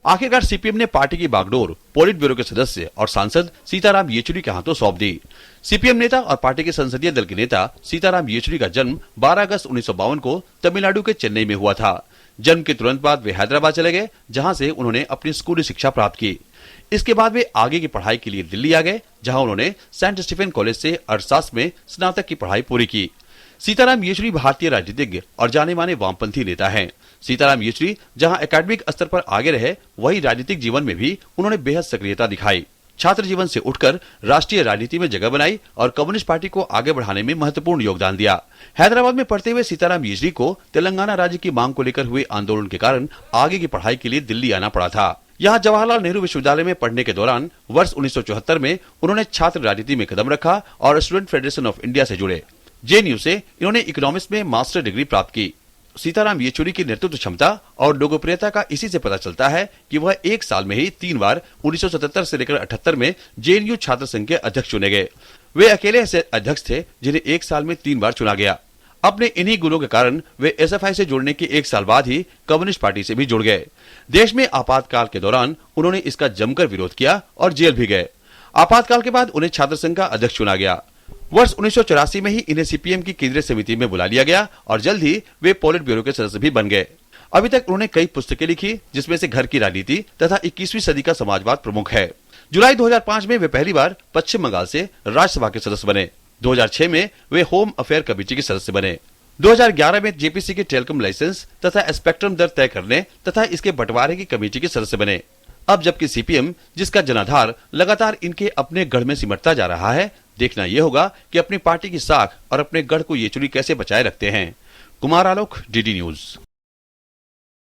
आखिरकार सीपीएम ने पार्टी की बागडोर पोलिट ब्यूरो के सदस्य और सांसद सीताराम येचुरी के हाथों सौंप दी। सीपीएम नेता और पार्टी के संसदीय दल के नेता सीताराम येचुरी का जन्म 12 अगस्त 1952 को तमिलनाडु के चेन्नई में हुआ था। जन्म के तुरंत बाद वे हैदराबाद चले गए, जहां से उन्होंने अपनी स्कूली शिक्षा प्राप्त की। इसके बाद वे आगे की पढ़ाई के लिए दिल्ली आ गए, जहां उन्होंने सेंट स्टीफन कॉलेज से अर्थशास्त्र में स्नातक की पढ़ाई पूरी की। सीताराम येचुरी भारतीय राजनीतिज्ञ और जाने माने वामपंथी नेता हैं। सीताराम येचुरी जहां एकेडमिक स्तर पर आगे रहे, वहीं राजनीतिक जीवन में भी उन्होंने बेहद सक्रियता दिखाई। छात्र जीवन से उठकर राष्ट्रीय राजनीति में जगह बनाई और कम्युनिस्ट पार्टी को आगे बढ़ाने में महत्वपूर्ण योगदान दिया। हैदराबाद में पढ़ते हुए सीताराम येचुरी को तेलंगाना राज्य की मांग को लेकर हुए आंदोलन के कारण आगे की पढ़ाई के लिए दिल्ली आना पड़ा था। यहाँ जवाहरलाल नेहरू विश्वविद्यालय में पढ़ने के दौरान वर्ष 1974 में उन्होंने छात्र राजनीति में कदम रखा और स्टूडेंट फेडरेशन ऑफ इंडिया से जुड़े। जेएनयू से इन्होंने इकोनॉमिक्स में मास्टर डिग्री प्राप्त की। सीताराम येचुरी की नेतृत्व क्षमता और लोकप्रियता का इसी से पता चलता है कि वह एक साल में ही 3 बार 1977 से लेकर 78 में जेएनयू छात्र संघ के अध्यक्ष चुने गए। वे अकेले ऐसे अध्यक्ष थे जिन्हें एक साल में 3 बार चुना गया। अपने इन्हीं गुणों के कारण वे एसएफआई से जुड़ने के एक साल बाद ही कम्युनिस्ट पार्टी से भी जुड़ गए। देश में आपातकाल के दौरान उन्होंने इसका जमकर विरोध किया और जेल भी गए। आपातकाल के बाद उन्हें छात्र संघ का अध्यक्ष चुना गया। वर्ष 1984 में ही इन्हें सीपीएम की केंद्रीय समिति में बुला लिया गया और जल्द ही वे पोलिट ब्यूरो के सदस्य भी बन गए। अभी तक उन्होंने कई पुस्तकें लिखी, जिसमें से घर की राजनीति तथा 21वीं सदी का समाजवाद प्रमुख है। जुलाई 2005 में वे पहली बार पश्चिम बंगाल से राज्यसभा के सदस्य बने। 2006 में वे होम अफेयर कमेटी के सदस्य बने। 2011 में जेपीसी के टेलीकॉम लाइसेंस तथा स्पेक्ट्रम दर तय करने तथा इसके बंटवारे की कमेटी के सदस्य बने। अब जबकि सीपीएम, जिसका जनाधार लगातार इनके अपने गढ़ में सिमटता जा रहा है, देखना यह होगा कि अपनी पार्टी की साख और अपने गढ़ को येचुरी कैसे बचाए रखते हैं। Kumar Alok, DD news.